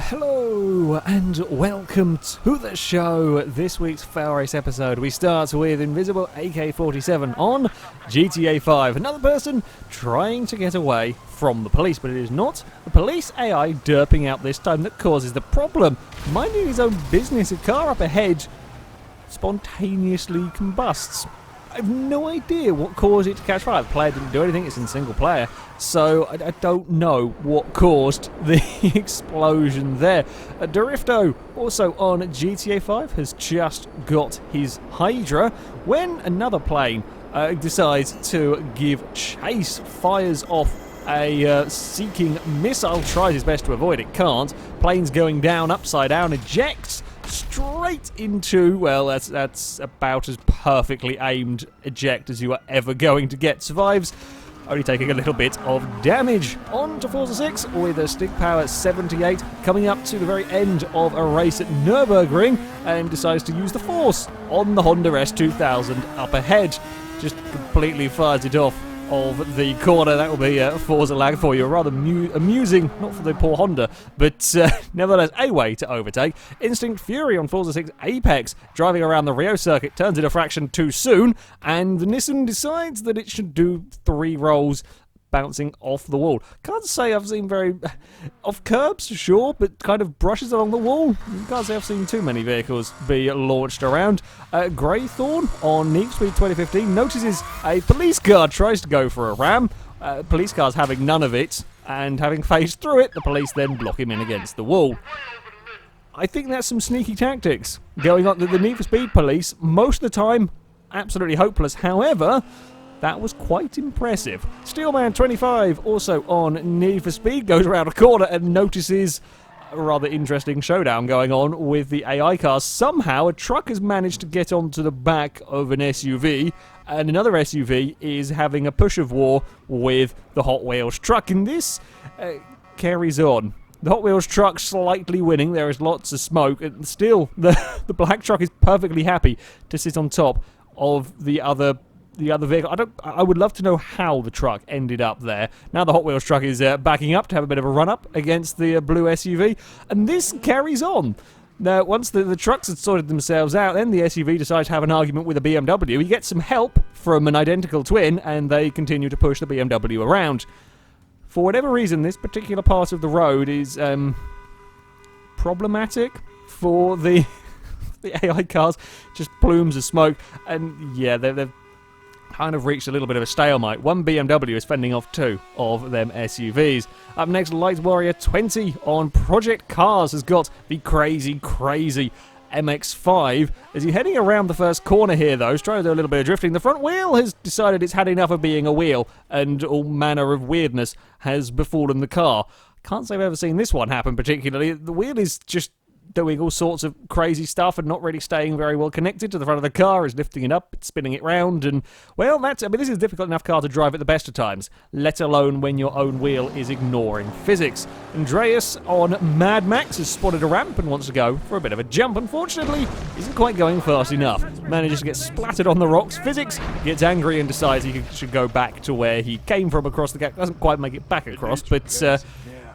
Hello and welcome to the show. This week's Failrace episode, we start with Invisible AK-47 on GTA 5. Another person trying to get away from the police, but it is not the police AI derping out this time that causes the problem. Minding his own business, a car up ahead spontaneously combusts. I have no idea what caused it to catch fire. The player didn't do anything, it's in single player, so I don't know what caused the explosion there. Dorifto, also on GTA 5, has just got his Hydra when another plane decides to give chase, fires off a seeking missile, tries his best to avoid it, can't. Plane's going down, upside down, ejects straight into, well, that's about as perfectly aimed eject as you are ever going to get. Survives, only taking a little bit of damage. On to Forza 6 with a stick power 78, coming up to the very end of a race at Nürburgring, and decides to use the force on the Honda S2000 up ahead. Just completely fires it off of the corner. That will be Forza lag for you. Rather amusing, not for the poor Honda, but nevertheless a way to overtake. Instinct Fury on Forza 6 Apex, driving around the Rio circuit, turns it a fraction too soon, and the Nissan decides that it should do 3 rolls bouncing off the wall. Can't say I've seen very... off curbs, sure, but kind of brushes along the wall. Can't say I've seen too many vehicles be launched around. Greythorn on Need for Speed 2015 notices a police car tries to go for a ram. Police car's having none of it, and having phased through it, the police then block him in against the wall. I think that's some sneaky tactics going on. The Need for Speed police, most of the time, absolutely hopeless. However, that was quite impressive. Steelman25, also on Need for Speed, goes around a corner and notices a rather interesting showdown going on with the AI cars. Somehow, a truck has managed to get onto the back of an SUV, and another SUV is having a push of war with the Hot Wheels truck, and this carries on. The Hot Wheels truck slightly winning, there is lots of smoke, and still the black truck is perfectly happy to sit on top of the other vehicle. I would love to know how the truck ended up there. Now the Hot Wheels truck is backing up to have a bit of a run-up against the blue SUV, and this carries on. Now, once the trucks had sorted themselves out, then the SUV decides to have an argument with a BMW. He gets some help from an identical twin, and they continue to push the BMW around. For whatever reason, this particular part of the road is problematic for the AI cars. Just plumes of smoke, and yeah, they've kind of reached a little bit of a stalemate. One BMW is fending off 2 of them SUVs. Up next, Light Warrior 20 on Project Cars has got the crazy MX-5. As he's heading around the first corner here, though, he's trying to do a little bit of drifting. The front wheel has decided it's had enough of being a wheel, and all manner of weirdness has befallen the car. Can't say I've ever seen this one happen particularly. The wheel is just doing all sorts of crazy stuff and not really staying very well connected to the front of the car. Is lifting it up, it's spinning it round, and well, this is a difficult enough car to drive at the best of times, let alone when your own wheel is ignoring physics. Andreas on Mad Max has spotted a ramp and wants to go for a bit of a jump. Unfortunately, isn't quite going fast enough. Manages to get splattered on the rocks. Physics gets angry and decides he should go back to where he came from across the gap. Doesn't quite make it back across, but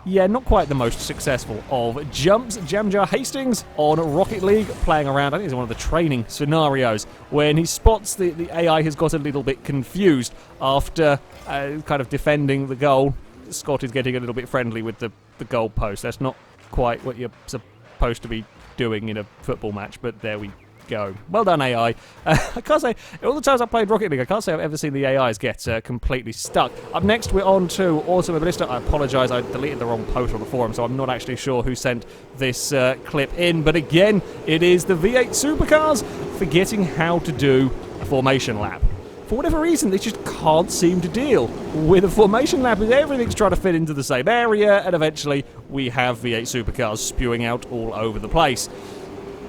yeah, not quite the most successful of jumps. Jamjar Hastings on Rocket League, playing around, I think it's one of the training scenarios, when he spots the AI has got a little bit confused after kind of defending the goal. Scott is getting a little bit friendly with the goal post. That's not quite what you're supposed to be doing in a football match, but there we go. Well done, AI. I can't say, all the times I've played Rocket League, I can't say I've ever seen the AIs get completely stuck. Up next, we're on to Automobilista. I apologise, I deleted the wrong post on the forum, so I'm not actually sure who sent this clip in, but again, it is the V8 supercars forgetting how to do a formation lap. For whatever reason, they just can't seem to deal with a formation lap, as everything's trying to fit into the same area, and eventually we have V8 supercars spewing out all over the place.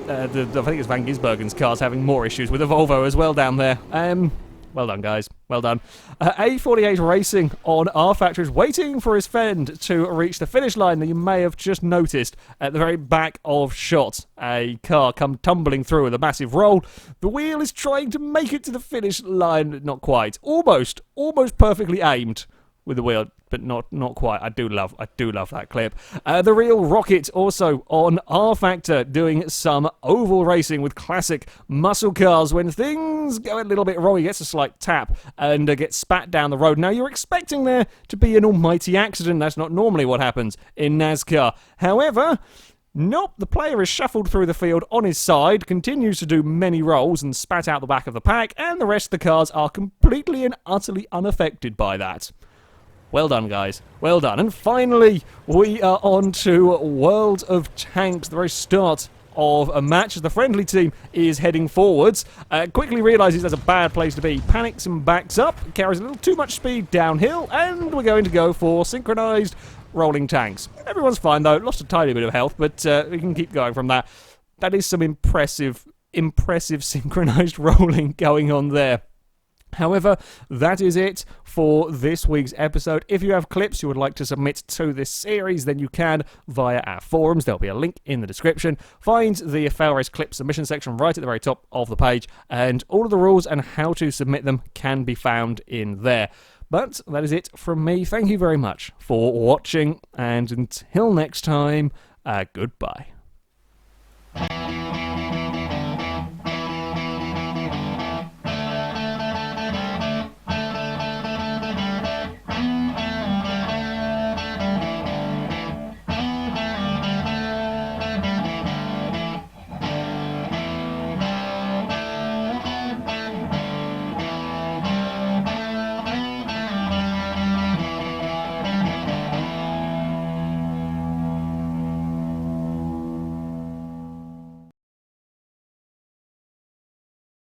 I think it's Van Gisbergen's car's having more issues with a Volvo as well down there. Well done, guys. Well done. A48 Racing on R Factory is waiting for his friend to reach the finish line that you may have just noticed at the very back of shot. A car come tumbling through with a massive roll. The wheel is trying to make it to the finish line. Not quite. Almost perfectly aimed. with the wheel, but not quite. I do love that clip. The Real Rocket also on R Factor doing some oval racing with classic muscle cars. When things go a little bit wrong, he gets a slight tap and gets spat down the road. Now, you're expecting there to be an almighty accident. That's not normally what happens in NASCAR. However, nope, the player is shuffled through the field on his side, continues to do many rolls and spat out the back of the pack, and the rest of the cars are completely and utterly unaffected by that. Well done, guys. Well done. And finally, we are on to World of Tanks, the very start of a match as the friendly team is heading forwards. Quickly realises that's a bad place to be. Panics and backs up, carries a little too much speed downhill, and we're going to go for synchronised rolling tanks. Everyone's fine, though. Lost a tiny bit of health, but we can keep going from that. That is some impressive synchronised rolling going on there. However, that is it for this week's episode. If you have clips you would like to submit to this series, then you can via our forums. There'll be a link in the description. Find the Failrace clip submission section right at the very top of the page, and all of the rules and how to submit them can be found in there. But that is it from me. Thank you very much for watching, and until next time, goodbye.